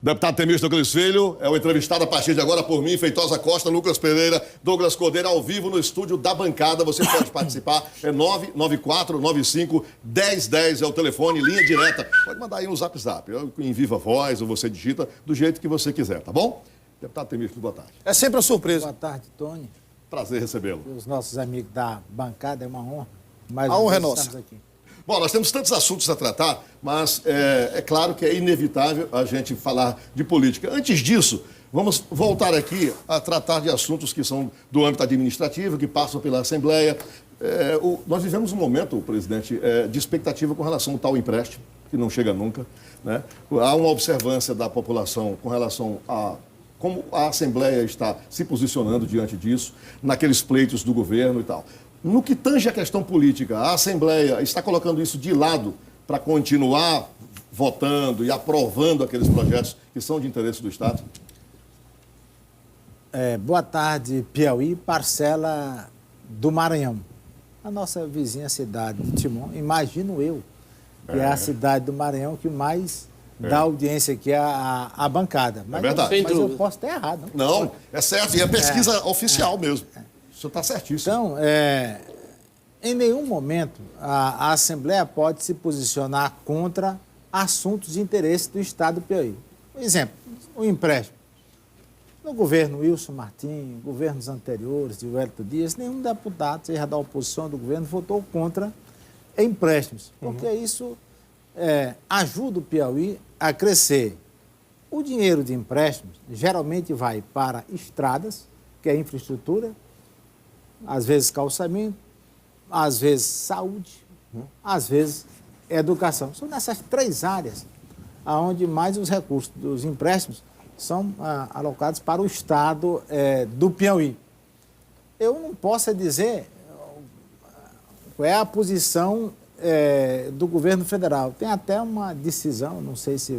Deputado Temístocles Douglas Filho é o entrevistado a partir de agora por mim, Feitosa Costa, Lucas Pereira, Douglas Cordeiro, ao vivo no estúdio da bancada. Você pode participar, é 99495-1010 é o telefone, linha direta. Pode mandar aí um zap, em viva voz, ou você digita do jeito que você quiser, tá bom? Deputado Temístocles, boa tarde. É sempre uma surpresa. Boa tarde, Tony. Prazer recebê-lo. Os nossos amigos da bancada, é uma honra. A honra é nossa. Aqui. Bom, nós temos tantos assuntos a tratar, mas é claro que é inevitável a gente falar de política. Antes disso, vamos voltar aqui a tratar de assuntos que são do âmbito administrativo, que passam pela Assembleia. Nós vivemos um momento, presidente, de expectativa com relação ao tal empréstimo, que não chega nunca, né? Há uma observância da população com relação a como a Assembleia está se posicionando diante disso, naqueles pleitos do governo e tal. No que tange a questão política, a Assembleia está colocando isso de lado para continuar votando e aprovando aqueles projetos que são de interesse do Estado? Boa tarde, Piauí, parcela do Maranhão. A nossa vizinha cidade de Timon, imagino eu, que é a cidade do Maranhão que mais dá audiência aqui à bancada. Mas, verdade. Mas eu posso estar errado. Não, é certo, e é pesquisa oficial mesmo. O senhor está certíssimo. Então, em nenhum momento a Assembleia pode se posicionar contra assuntos de interesse do Estado do Piauí. Por exemplo, o empréstimo. No governo Wilson Martins, governos anteriores, de Wellington Dias, nenhum deputado, seja da oposição do governo, votou contra empréstimos, porque isso ajuda o Piauí a crescer. O dinheiro de empréstimos geralmente vai para estradas, que é infraestrutura, às vezes calçamento, às vezes saúde, às vezes educação. São nessas três áreas onde mais os recursos dos empréstimos são alocados para o Estado do Piauí. Eu não posso dizer qual é a posição do governo federal. Tem até uma decisão, não sei se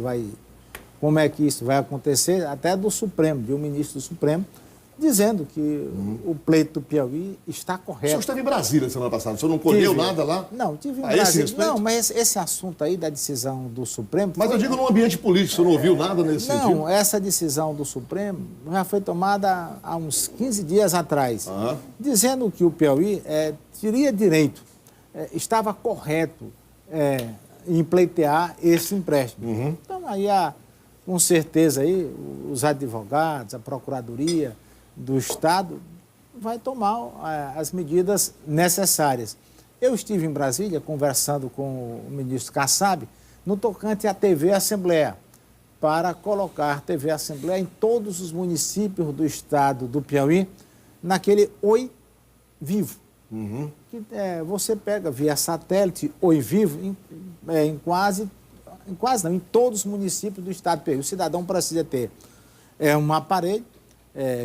como é que isso vai acontecer, até do Supremo, de um ministro do Supremo, dizendo que o pleito do Piauí está correto. O senhor esteve em Brasília semana passada, o senhor não colheu nada lá? Não, tive em Brasília. Não, mas esse assunto aí da decisão do Supremo... Mas eu digo no ambiente político, o senhor não ouviu nada nesse sentido? Não, essa decisão do Supremo já foi tomada há uns 15 dias atrás, dizendo que o Piauí teria direito, estava correto em pleitear esse empréstimo. Então, aí, com certeza, aí, os advogados, a Procuradoria do Estado vai tomar as medidas necessárias. Eu estive em Brasília conversando com o ministro Kassab no tocante à TV Assembleia, para colocar a TV Assembleia em todos os municípios do estado do Piauí, naquele Oi Vivo. Que, você pega via satélite Oi Vivo em todos os municípios do estado do Piauí. O cidadão precisa ter um aparelho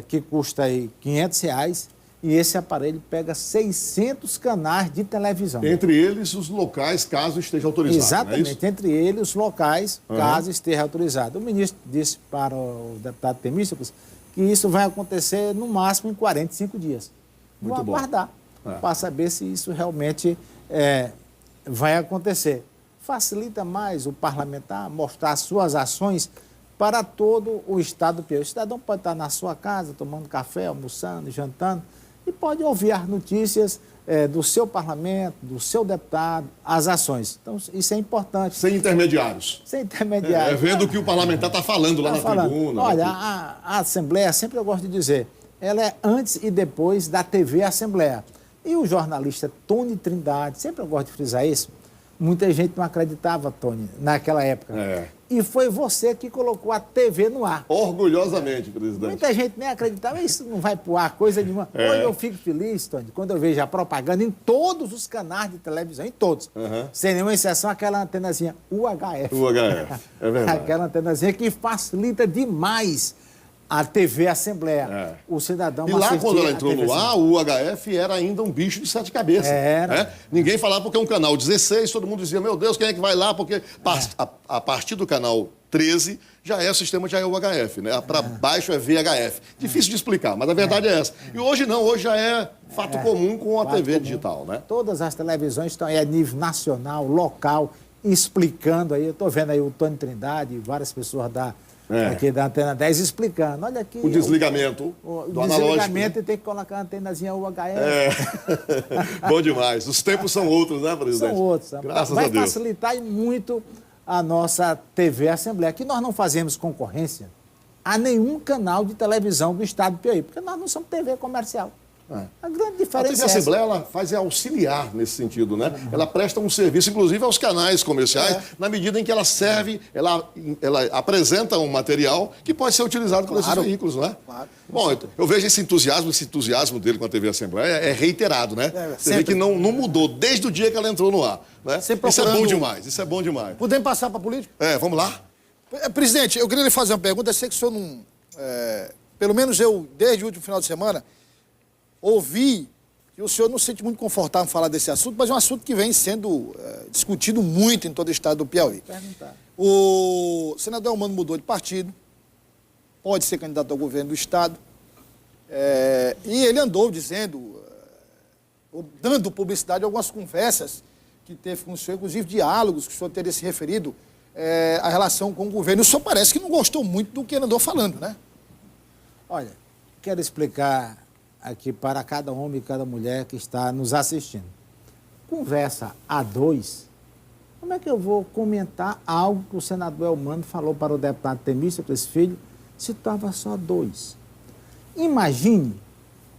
que custa aí R$500 e esse aparelho pega 600 canais de televisão. Entre eles, os locais, caso esteja autorizado. Exatamente, entre eles, os locais, caso esteja autorizado. O ministro disse para o deputado Temístocles que isso vai acontecer no máximo em 45 dias. Vou aguardar para saber se isso realmente vai acontecer. Facilita mais o parlamentar mostrar suas ações para todo o estado do Piauí. O cidadão pode estar na sua casa, tomando café, almoçando, jantando, e pode ouvir as notícias do seu parlamento, do seu deputado, as ações. Então, isso é importante. Sem intermediários. Sem intermediários. Vendo o que o parlamentar está falando lá na tribuna. Olha, a Assembleia, sempre eu gosto de dizer, ela é antes e depois da TV Assembleia. E o jornalista Tony Trindade, sempre eu gosto de frisar isso, muita gente não acreditava, Tony, naquela época. E foi você que colocou a TV no ar. Orgulhosamente, presidente. Muita gente nem acreditava, isso não vai pro ar, coisa nenhuma. Hoje eu fico feliz, Tony, quando eu vejo a propaganda em todos os canais de televisão, em todos. Sem nenhuma exceção, aquela antenazinha UHF. UHF, é verdade. Aquela antenazinha que facilita demais a TV Assembleia. O cidadão... E lá, quando ela entrou no ar, o UHF era ainda um bicho de 7 cabeças. Ninguém falava porque é um canal 16, todo mundo dizia, meu Deus, quem é que vai lá? Porque a partir do canal 13 já é o sistema, já é o UHF, né? Para baixo é VHF. Difícil de explicar, mas a verdade é essa. E hoje não, hoje já é fato comum com a TV digital, né? Todas as televisões estão aí a nível nacional, local, explicando aí. Eu estou vendo aí o Tony Trindade e várias pessoas aqui da Antena 10 explicando. Olha aqui. O desligamento do analógico. Desligamento, e tem que colocar a antenazinha UHF. Bom demais. Os tempos são outros, né, presidente? São outros. Graças Vai a Deus. facilitar muito a nossa TV Assembleia. Aqui nós não fazemos concorrência a nenhum canal de televisão do estado do Piauí, porque nós não somos TV comercial. A grande A diferença TV é essa. Assembleia ela faz auxiliar nesse sentido, né? Ela presta um serviço, inclusive, aos canais comerciais, na medida em que ela serve, ela apresenta um material que pode ser utilizado por esses veículos, não é? Claro. Bom, eu vejo esse entusiasmo dele com a TV Assembleia é reiterado, né? Você vê sempre. que não mudou desde o dia que ela entrou no ar. Né? Sempre Isso é bom procurando- demais, isso é bom demais. Podemos passar para a política? Vamos lá? Presidente, eu queria lhe fazer uma pergunta. Eu sei que o senhor não... pelo menos eu, desde o último final de semana, ouvi que o senhor não se sente muito confortável em falar desse assunto, mas é um assunto que vem sendo discutido muito em todo o estado do Piauí. Perguntar. O senador Elmano mudou de partido, pode ser candidato ao governo do estado, e ele andou dizendo, dando publicidade a algumas conversas que teve com o senhor, inclusive diálogos que o senhor teria se referido à relação com o governo. O senhor parece que não gostou muito do que ele andou falando, né? Olha, quero explicar aqui para cada homem e cada mulher que está nos assistindo. Conversa a dois, como é que eu vou comentar algo que o senador Elmano falou para o deputado Temístocles Filho se estava só dois? Imagine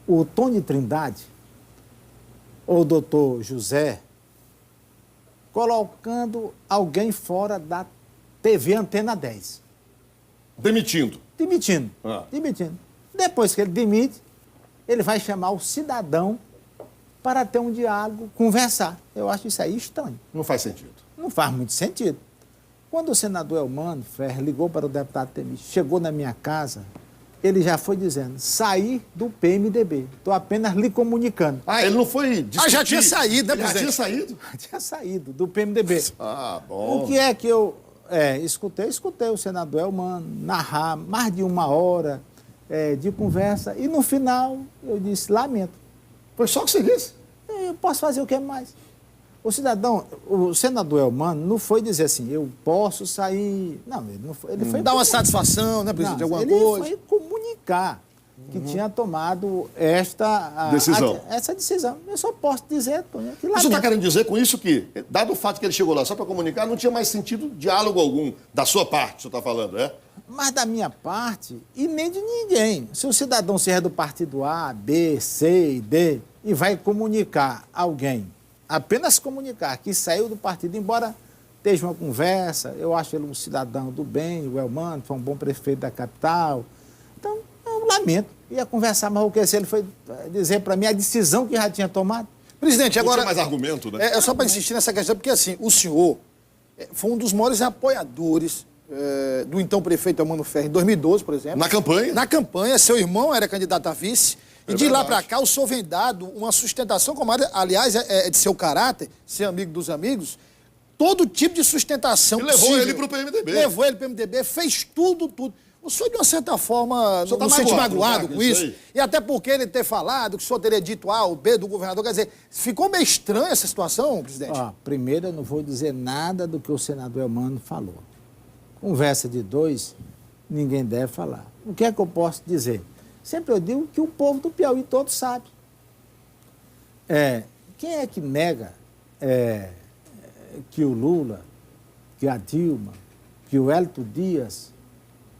o Tony Trindade ou o doutor José colocando alguém fora da TV Antena 10. Demitindo. Demitindo. Demitindo. Depois que ele demite, ele vai chamar o cidadão para ter um diálogo, conversar. Eu acho isso aí estranho. Não faz sentido. Não faz muito sentido. Quando o senador Elmano Ferreira ligou para o deputado Temístocles, chegou na minha casa, ele já foi dizendo, sair do PMDB. Estou apenas lhe comunicando. Ele não foi discutir. Já tinha saído, né, Ele já presidente? tinha saído? Tinha saído do PMDB. Bom. O que é que eu escutei? Escutei o senador Elmano narrar mais de uma hora de conversa e no final eu disse, lamento. Foi só o que você disse? Eu posso fazer o que mais? O senador Elmano não foi dizer assim, eu posso sair... Não, ele não foi. Ele foi Dar uma satisfação, né, presidente, de alguma ele coisa. foi comunicar que tinha tomado essa decisão. Eu só posso dizer, Tony, que Você lamento. está querendo dizer com isso que, dado o fato que ele chegou lá só para comunicar, não tinha mais sentido diálogo algum da sua parte, o senhor está falando, é? Mas da minha parte, e nem de ninguém. Se o cidadão se é do partido A, B, C e D e vai comunicar alguém, apenas comunicar que saiu do partido, embora esteja uma conversa, eu acho ele um cidadão do bem, o Elmano foi um bom prefeito da capital. Então, eu lamento. Ia conversar, mas o que se ele foi dizer para mim a decisão que já tinha tomado? Presidente, Não agora... tinha mais argumento, né? É só para insistir nessa questão, porque assim, o senhor foi um dos maiores apoiadores do então prefeito Elmano Ferreira em 2012, por exemplo. Na campanha? Na campanha, seu irmão era candidato a vice. E de lá verdade. para cá, o senhor vem dado uma sustentação, como aliás é de seu caráter, ser amigo dos amigos, todo tipo de sustentação E levou possível. ele pro PMDB. Levou ele para o PMDB, fez tudo. O senhor, de uma certa forma, O senhor não tá se sente magoado, magoado não tá, com com isso isso? aí? E até porque ele ter falado que o senhor teria dito A ou B do governador, quer dizer, ficou meio estranha essa situação, presidente? Primeiro, eu não vou dizer nada do que o senador Elmano falou. Conversa de dois, ninguém deve falar. O que é que eu posso dizer? Sempre eu digo que o povo do Piauí todo sabe. Quem é que nega que o Lula, que a Dilma, que o Hélio Dias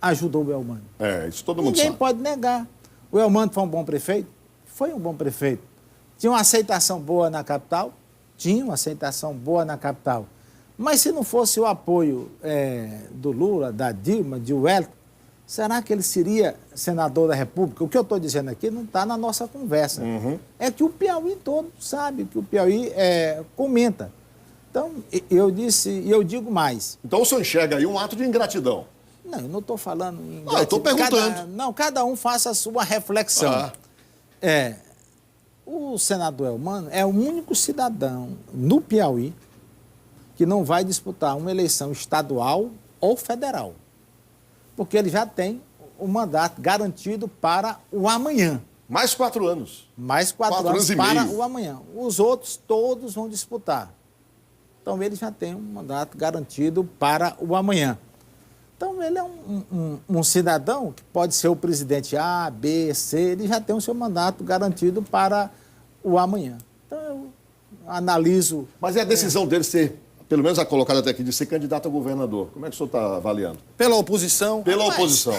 ajudou o Elmano? Isso todo mundo Ninguém sabe. pode negar. O Elmano foi um bom prefeito? Foi um bom prefeito. Tinha uma aceitação boa na capital? Tinha uma aceitação boa na capital. Mas se não fosse o apoio do Lula, da Dilma, de Wellington, será que ele seria senador da República? O que eu estou dizendo aqui não está na nossa conversa. É que o Piauí todo sabe, que o Piauí comenta. Então, eu disse, e eu digo mais. Então o senhor enxerga aí um ato de ingratidão. Não, eu não estou falando em... Eu estou perguntando. Cada um faça a sua reflexão. O senador Elmano é o único cidadão no Piauí que não vai disputar uma eleição estadual ou federal. Porque ele já tem o mandato garantido para o amanhã. Mais 4 anos. Mais 4 anos e para meio. o amanhã. Os outros todos vão disputar. Então ele já tem um mandato garantido para o amanhã. Então, ele é um cidadão que pode ser o presidente A, B, C, ele já tem o seu mandato garantido para o amanhã. Então, eu analiso... Mas é a decisão dele ser, pelo menos a colocada até aqui, de ser candidato a governador. Como é que o senhor está avaliando? Pela oposição. Pela oposição.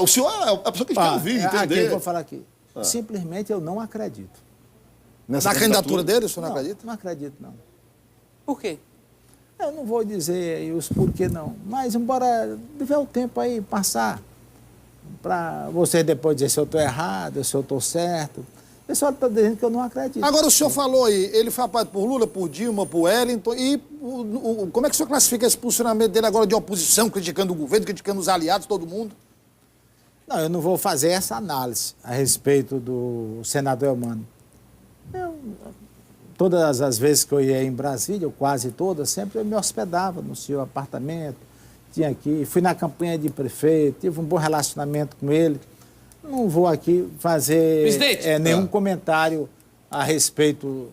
O senhor é a pessoa que a gente quer ouvir, Aqui, entender. eu vou falar aqui. Simplesmente eu não acredito. Nessa Na candidatura dele, o senhor não acredita? Não acredito, não. Por quê? Eu não vou dizer aí os porquê, não. Mas, embora tiver o tempo aí passar, para você depois dizer se eu estou errado, se eu estou certo, eu só estou dizendo que eu não acredito. Agora, o senhor falou aí, ele foi apoiado por Lula, por Dilma, por Wellington, e como é que o senhor classifica esse posicionamento dele agora de oposição, criticando o governo, criticando os aliados, todo mundo? Não, eu não vou fazer essa análise a respeito do senador Elmano. Todas as vezes que eu ia em Brasília, ou quase todas, sempre eu me hospedava no seu apartamento, tinha aqui, fui na campanha de prefeito, tive um bom relacionamento com ele. Não vou aqui fazer nenhum comentário a respeito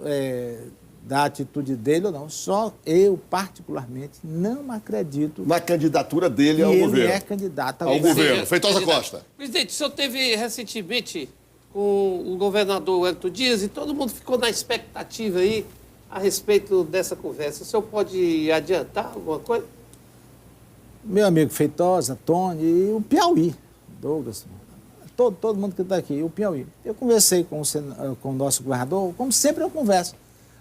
da atitude dele ou não. Só eu, particularmente, não acredito Na candidatura dele ao que ele governo. é candidato Ao governo. Feitosa Costa. Presidente, o senhor teve recentemente com o governador Wellington Dias e todo mundo ficou na expectativa aí a respeito dessa conversa. O senhor pode adiantar alguma coisa? Meu amigo Feitosa, Tony e o Piauí, Douglas, todo mundo que está aqui, o Piauí. Eu conversei com o nosso governador, como sempre eu converso,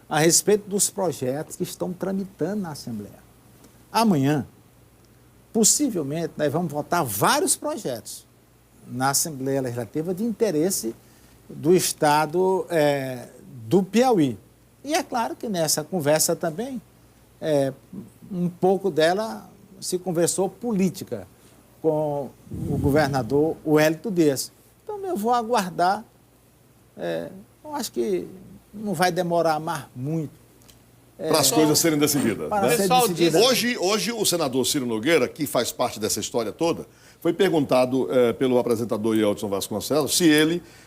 a respeito dos projetos que estão tramitando na Assembleia. Amanhã, possivelmente, nós vamos votar vários projetos na Assembleia Legislativa de interesse do Estado do Piauí. E é claro que nessa conversa também, um pouco dela se conversou política com o governador Wellington Dias. Então, eu vou aguardar. Eu acho que não vai demorar mais muito. Para as coisas serem decididas. Para Né? ser Pessoal decidida. Hoje, o senador Ciro Nogueira, que faz parte dessa história toda, foi perguntado pelo apresentador Yeltsin Vasconcelos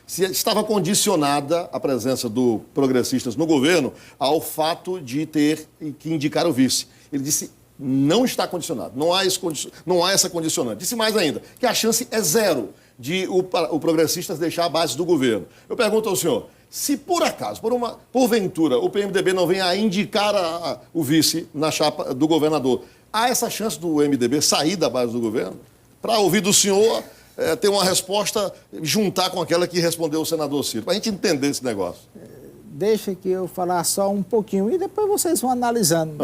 se estava condicionada a presença do Progressistas no governo ao fato de ter que indicar o vice. Ele disse, não está condicionado, não há essa condicionante. Disse mais ainda, que a chance é zero de o Progressistas deixar a base do governo. Eu pergunto ao senhor, se por acaso, porventura, o PMDB não venha a indicar o vice na chapa do governador, há essa chance do MDB sair da base do governo? Para ouvir do senhor, ter uma resposta, juntar com aquela que respondeu o senador Ciro, para a gente entender esse negócio. Deixa que eu falar só um pouquinho e depois vocês vão analisando.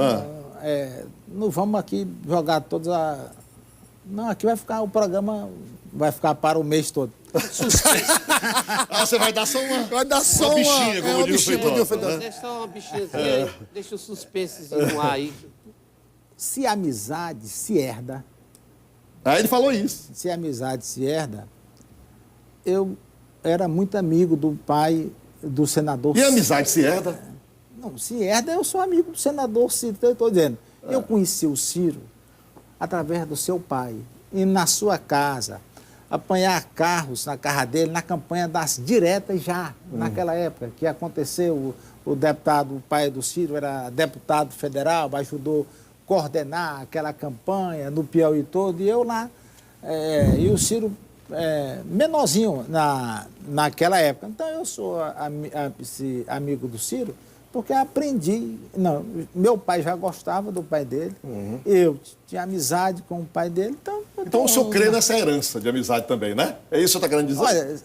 Não vamos aqui jogar todas a... Não, aqui o programa vai ficar para o mês todo. Você vai dar só uma... Vai dar só uma bichinha, como diz o Feitosa, né? Deixa só uma bichinhazinha aí, deixa o suspensezinho no ar aí. Se a amizade se herda, Aí ele falou isso. se a amizade se herda, eu era muito amigo do pai do senador E a amizade se herda? Não, se herda, eu sou amigo do senador Ciro, eu estou dizendo. Eu conheci o Ciro através do seu pai, ir na sua casa, apanhar carros na casa dele, na campanha das diretas já, naquela época, que aconteceu, o deputado, o pai do Ciro era deputado federal, ajudou a coordenar aquela campanha no Piauí todo, e eu lá, e o Ciro menorzinho naquela época. Então, eu sou amigo do Ciro, porque aprendi. Não, meu pai já gostava do pai dele, eu tinha amizade com o pai dele, então... Então o senhor crê nessa herança de amizade também, né? É isso que o senhor está querendo dizer? Olha,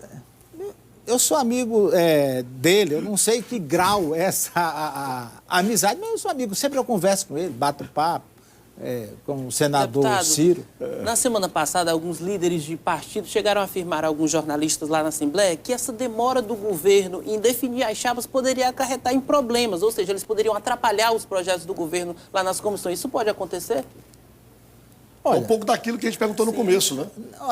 eu sou amigo dele, eu não sei que grau é essa a amizade, mas eu sou amigo, sempre eu converso com ele, bato papo com o senador Deputado, Ciro. Na semana passada, alguns líderes de partido chegaram a afirmar a alguns jornalistas lá na Assembleia que essa demora do governo em definir as chapas poderia acarretar em problemas, ou seja, eles poderiam atrapalhar os projetos do governo lá nas comissões. Isso pode acontecer? Olha, Um pouco daquilo que a gente perguntou no começo, né?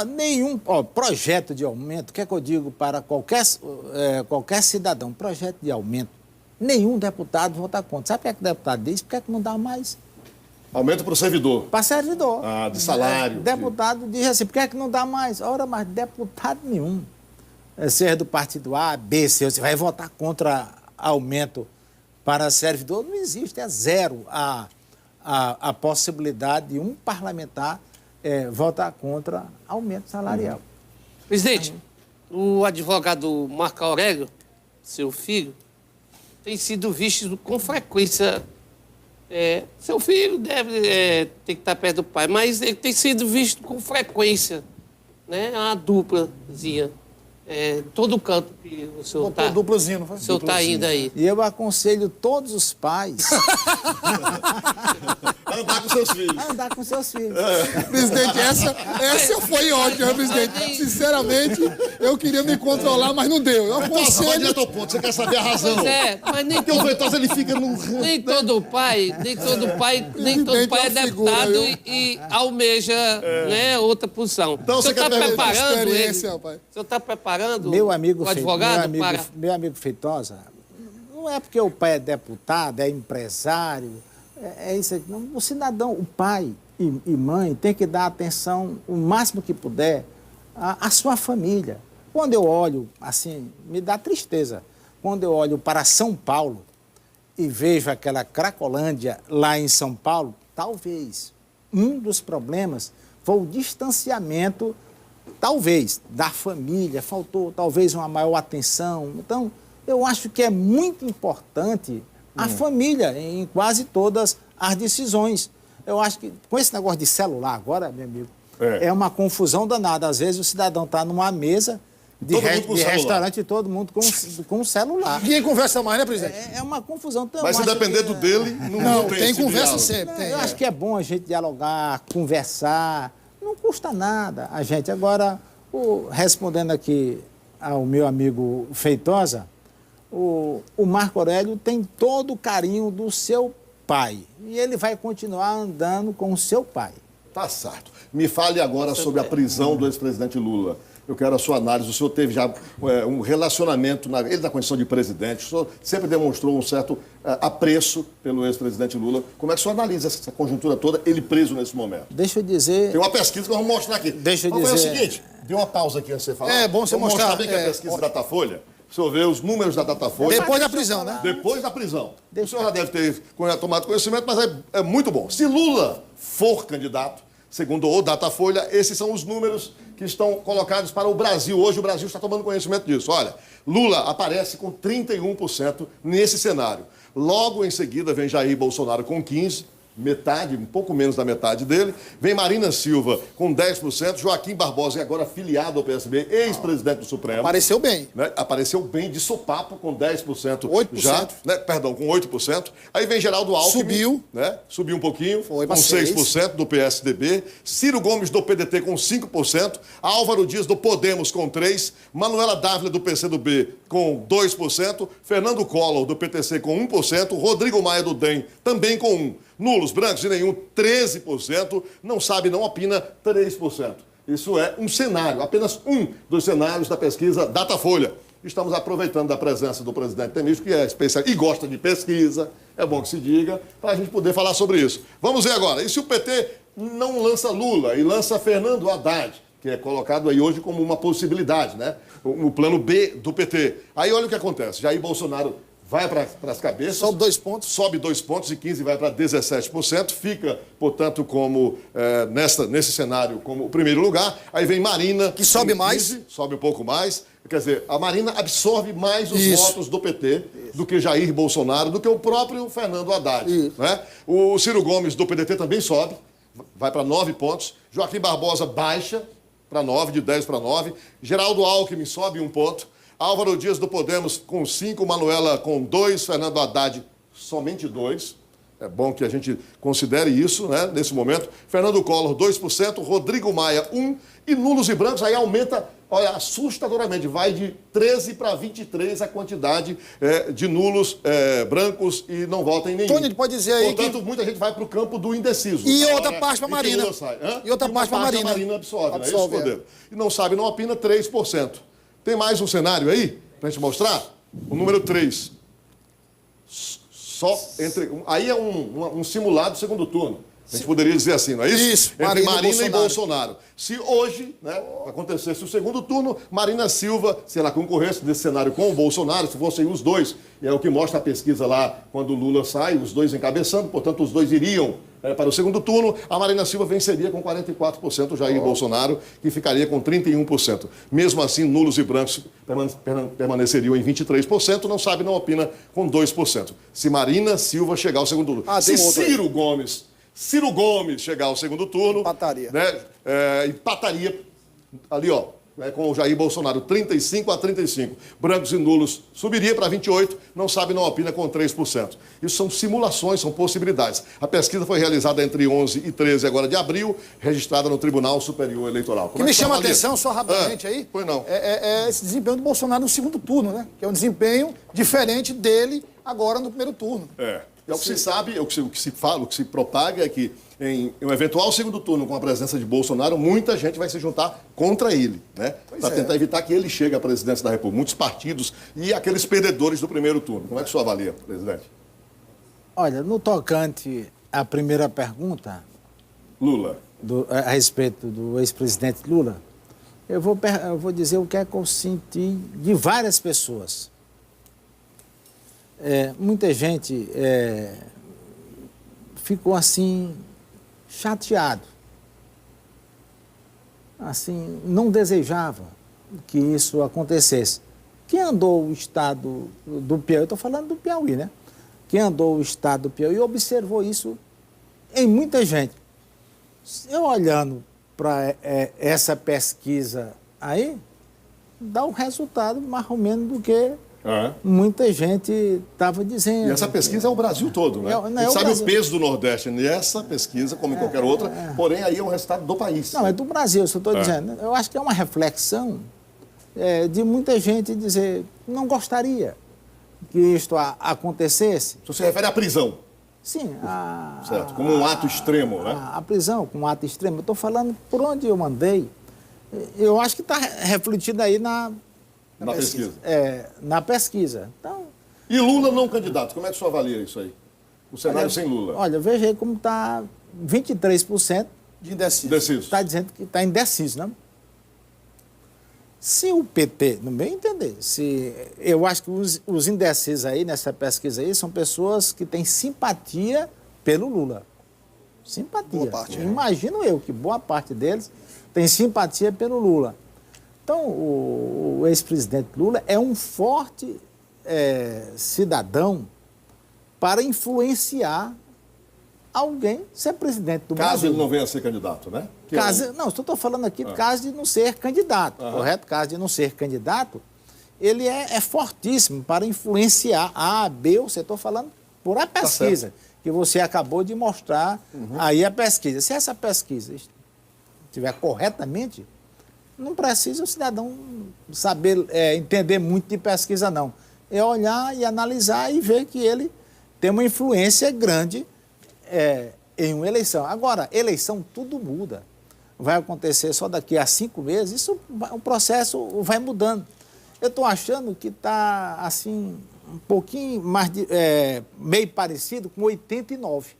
nenhum projeto de aumento, o que é que eu digo para qualquer cidadão, projeto de aumento, nenhum deputado vota contra. Sabe o que é que o deputado diz? Por que é que não dá mais? Aumento para o servidor. Para servidor. De salário. Deputado diz assim, por que é que não dá mais? Ora, mas deputado nenhum, seja do partido A, B, C, você vai votar contra aumento para servidor? Não existe, é zero a possibilidade de um parlamentar votar contra aumento salarial. Presidente, o advogado Marco Aurélio, seu filho, tem sido visto com frequência. Seu filho deve ter que estar perto do pai, mas ele tem sido visto com frequência, né? Uma duplazinha. Todo canto que o senhor está. Duplazinho, não foi? O senhor está indo aí. E eu aconselho todos os pais Andar com seus filhos. a andar com seus filhos. Presidente, essa foi ótima, presidente. Sinceramente, eu queria me controlar, mas não deu. Eu Vai aconselho. direto ao ponto, você quer saber a razão. Mas nem Porque o Feitosa, ele fica no... Nem todo pai é deputado e almeja né, outra posição. Então, o senhor você está quer preparando ele? experiência, O rapaz. senhor está preparando Meu amigo, o advogado para... meu amigo Feitosa, não é porque o pai é deputado, é empresário, é isso aqui. Não, o cidadão, o pai e mãe tem que dar atenção o máximo que puder à sua família. Quando eu olho, assim, me dá tristeza. Quando eu olho para São Paulo e vejo aquela Cracolândia lá em São Paulo, talvez um dos problemas foi o distanciamento, talvez, da família, faltou talvez uma maior atenção. Então, eu acho que é muito importante a família em quase todas as decisões. Eu acho que com esse negócio de celular agora, meu amigo, é uma confusão danada. Às vezes o cidadão está numa mesa de restaurante e todo mundo com um celular. Ninguém conversa mais, né, presidente? É uma confusão. Então, Mas se depender do dele, não tem esse conversa diálogo. sempre. Tem, eu acho que é bom a gente dialogar, conversar. Não custa nada a gente. Agora, respondendo aqui ao meu amigo Feitosa, o Marco Aurélio tem todo o carinho do seu pai. E ele vai continuar andando com o seu pai. Tá certo. Me fale agora sobre a prisão do ex-presidente Lula. Eu quero a sua análise. O senhor teve já um relacionamento, ele na condição de presidente, o senhor sempre demonstrou um certo apreço pelo ex-presidente Lula. Como é que o senhor analisa essa conjuntura toda, ele preso nesse momento? Deixa eu dizer... Tem uma pesquisa que nós vamos mostrar aqui. Deixa eu Vamos fazer dizer... o seguinte, dê uma pausa aqui antes de você falar. É bom você Vamos mostrar bem que a pesquisa da Datafolha, o senhor vê os números da Datafolha. Depois da prisão, né? Depois da prisão. O senhor já deve ter tomado conhecimento, mas é muito bom. Se Lula for candidato, segundo o Datafolha, esses são os números que estão colocados para o Brasil. Hoje o Brasil está tomando conhecimento disso. Olha, Lula aparece com 31% nesse cenário. Logo em seguida vem Jair Bolsonaro com 15%. Metade, um pouco menos da metade dele. Vem Marina Silva com 10%. Joaquim Barbosa, agora filiado ao PSB, ex-presidente do Supremo. Apareceu bem. Né? Apareceu bem de sopapo com 10%. 8%. Já, né? Perdão, com 8%. Aí vem Geraldo Alckmin. Subiu. Né? Subiu um pouquinho. Foi com pra 6% do PSDB. Ciro Gomes do PDT com 5%. Álvaro Dias do Podemos com 3%. Manuela Dávila do PCdoB com 2%. Fernando Collor do PTC com 1%. Rodrigo Maia do DEM também com 1%. Nulos, brancos e nenhum, 13%. Não sabe, não opina, 3%. Isso é um cenário, apenas um dos cenários da pesquisa Datafolha. Estamos aproveitando da presença do presidente Temício, que é especialista e gosta de pesquisa, é bom que se diga, para a gente poder falar sobre isso. Vamos ver agora, e se o PT não lança Lula e lança Fernando Haddad, que é colocado aí hoje como uma possibilidade, né? O plano B do PT. Aí olha o que acontece, Jair Bolsonaro vai para as cabeças. Sobe 2 pontos. Sobe 2 pontos e 15 vai para 17%. Fica, portanto, como nesse cenário, como o primeiro lugar. Aí vem Marina. Que sobe 15, mais. Sobe um pouco mais. Quer dizer, a Marina absorve mais os Isso. votos do PT do que Jair Bolsonaro, do que o próprio Fernando Haddad. Né? O Ciro Gomes do PDT também sobe. Vai para 9 pontos. Joaquim Barbosa baixa para 9, de 10 para 9. Geraldo Alckmin sobe 1 ponto. Álvaro Dias do Podemos com 5, Manuela com 2, Fernando Haddad somente 2. É bom que a gente considere isso, né, nesse momento. Fernando Collor, 2%, Rodrigo Maia, 1%, e nulos e brancos aí aumenta, olha, assustadoramente, vai de 13 para 23 a quantidade de nulos, brancos e não vota em nenhum. Tony, ele pode dizer aí Portanto, muita gente vai para o campo do indeciso. E Na outra hora parte pra em que Marina. Lula sai. Hã? E outra parte pra Marina. A Marina absorve, não é isso, Absorve, Cordeiro? E não sabe, não opina, 3%. Tem mais um cenário aí, para a gente mostrar? O número 3. Só entre... Aí é um simulado segundo turno. A gente poderia dizer assim, não é isso? Isso, Entre Marina Marina e e Bolsonaro. Se hoje, né, acontecesse o segundo turno, Marina Silva, se ela concorresse nesse cenário com o Bolsonaro, se fossem os dois, e é o que mostra a pesquisa lá, quando o Lula sai, os dois encabeçando, portanto, os dois iriam para o segundo turno, a Marina Silva venceria com 44%, o Jair Bolsonaro, que ficaria com 31%. Mesmo assim, nulos e brancos permaneceriam em 23%, não sabe, não opina, com 2%. Se Marina Silva chegar ao segundo turno. Se Ciro Gomes chegar ao segundo turno... Empataria. Né, empataria ali, ó, com o Jair Bolsonaro, 35-35. Brancos e nulos subiria para 28%, não sabe, não opina, com 3%. Isso são simulações, são possibilidades. A pesquisa foi realizada entre 11 e 13 agora de abril, registrada no Tribunal Superior Eleitoral. O que me chama a atenção, só rapidamente aí, pois não. É esse desempenho do Bolsonaro no segundo turno, né? Que é um desempenho diferente dele agora no primeiro turno. É o que se sabe, o que se fala, o que se propaga é que em um eventual segundo turno com a presença de Bolsonaro, muita gente vai se juntar contra ele, né? Para tentar evitar que ele chegue à presidência da República. Muitos partidos e aqueles perdedores do primeiro turno. Como é que o senhor avalia, presidente? Olha, no tocante à primeira pergunta, Lula. a respeito do ex-presidente Lula, eu vou dizer o que é que eu senti de várias pessoas. Muita gente ficou assim, chateado. Assim, não desejava que isso acontecesse. Quem andou o estado do Piauí, eu estou falando do Piauí, né? Quem andou o estado do Piauí observou isso em muita gente. Eu olhando para essa pesquisa aí, dá um resultado mais ou menos do que muita gente estava dizendo. E essa pesquisa é o Brasil todo, né? A gente sabe o peso do Nordeste nessa pesquisa, como em qualquer outra, porém aí é um resultado do país. Não, é do Brasil, isso eu estou dizendo. Eu acho que é uma reflexão de muita gente dizer, não gostaria que isto acontecesse. Isso se refere à prisão. Sim. Certo, como um ato extremo, né? A prisão, como um ato extremo. Eu estou falando por onde eu mandei. Eu acho que está refletido aí na pesquisa. Na pesquisa. Então, e Lula não candidato, como é que o senhor avalia isso aí? O cenário sem Lula. Olha, veja aí como está 23% de indeciso. Está dizendo que está indeciso, não? Se o PT, no meu entender, eu acho que os indecisos aí, nessa pesquisa aí, são pessoas que têm simpatia pelo Lula. Simpatia. Boa parte, Imagino eu que boa parte deles tem simpatia pelo Lula. Então, o ex-presidente Lula é um forte cidadão para influenciar alguém ser presidente do Brasil. Caso ele não venha a ser candidato, né? Não, estou falando aqui do caso de não ser candidato, correto? Caso de não ser candidato, ele é fortíssimo para influenciar A, B ou C. Estou falando por a pesquisa que você acabou de mostrar aí a pesquisa. Se essa pesquisa estiver corretamente, não precisa o cidadão saber entender muito de pesquisa, não. É olhar e analisar e ver que ele tem uma influência grande em uma eleição. Agora, eleição tudo muda. Vai acontecer só daqui a 5 meses, o processo vai mudando. Eu estou achando que está, assim, um pouquinho mais, meio parecido com 89.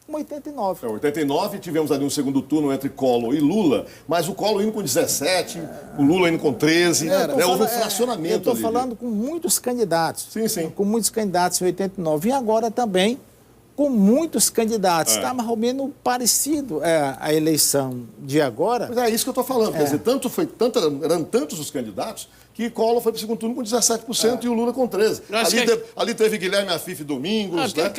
Com 89. 89, tivemos ali um segundo turno entre Collor e Lula, mas o Collor indo com 17, o Lula indo com 13, houve um fracionamento. Eu estou falando com muitos candidatos. Sim. Com muitos candidatos em 89. E agora também com muitos candidatos. Está mais ou menos parecido a eleição de agora. Mas é isso que eu estou falando. Quer dizer, eram tantos os candidatos que Collor foi para o segundo turno com 17% e o Lula com 13%. Ali teve Guilherme Afif Domingos, né?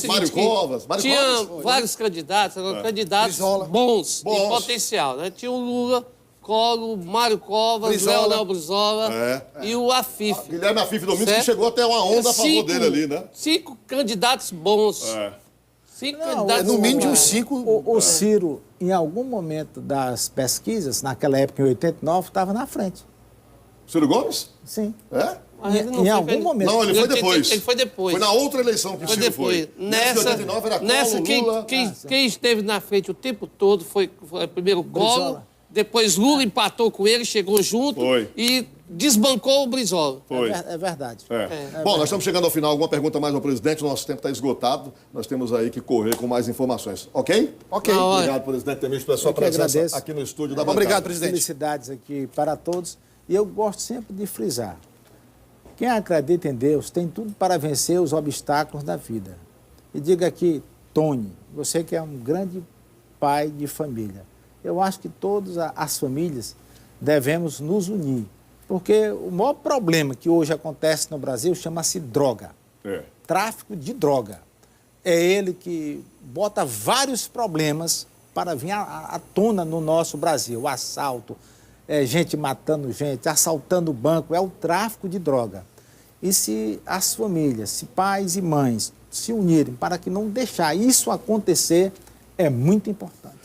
Mário Covas. Tinha vários candidatos, candidatos bons em potencial. Né? Tinha o Lula, Collor, Mário Covas, Leonel Brizola e o Afif. Guilherme Afif Domingos, que chegou até uma onda a favor dele ali, né? 5 candidatos bons. 5 candidatos no mínimo de uns 5. O Ciro, em algum momento das pesquisas, naquela época, em 89, estava na frente. Ciro Gomes? Sim. Em algum momento. Não, ele foi depois. Ele foi depois. Foi na outra eleição que o Ciro foi. Nessa, 89 era Collor, Lula. Quem esteve na frente o tempo todo foi primeiro Collor, depois Lula empatou com ele, chegou junto e desbancou o Brizola. É verdade. Bom, nós estamos chegando ao final. Alguma pergunta mais ao presidente? O nosso tempo está esgotado. Nós temos aí que correr com mais informações. Ok? Ok. Obrigado, presidente Temício, pela sua presença aqui no estúdio da bancada. Obrigado, presidente. Felicidades aqui para todos. E eu gosto sempre de frisar. Quem acredita em Deus tem tudo para vencer os obstáculos da vida. E diga aqui, Tony, você que é um grande pai de família, eu acho que todas as famílias devemos nos unir, porque o maior problema que hoje acontece no Brasil chama-se droga, tráfico de droga. É ele que bota vários problemas para vir à tona no nosso Brasil. O assalto, gente matando gente, assaltando banco, é o tráfico de droga. E se as famílias, se pais e mães se unirem para que não deixar isso acontecer, é muito importante.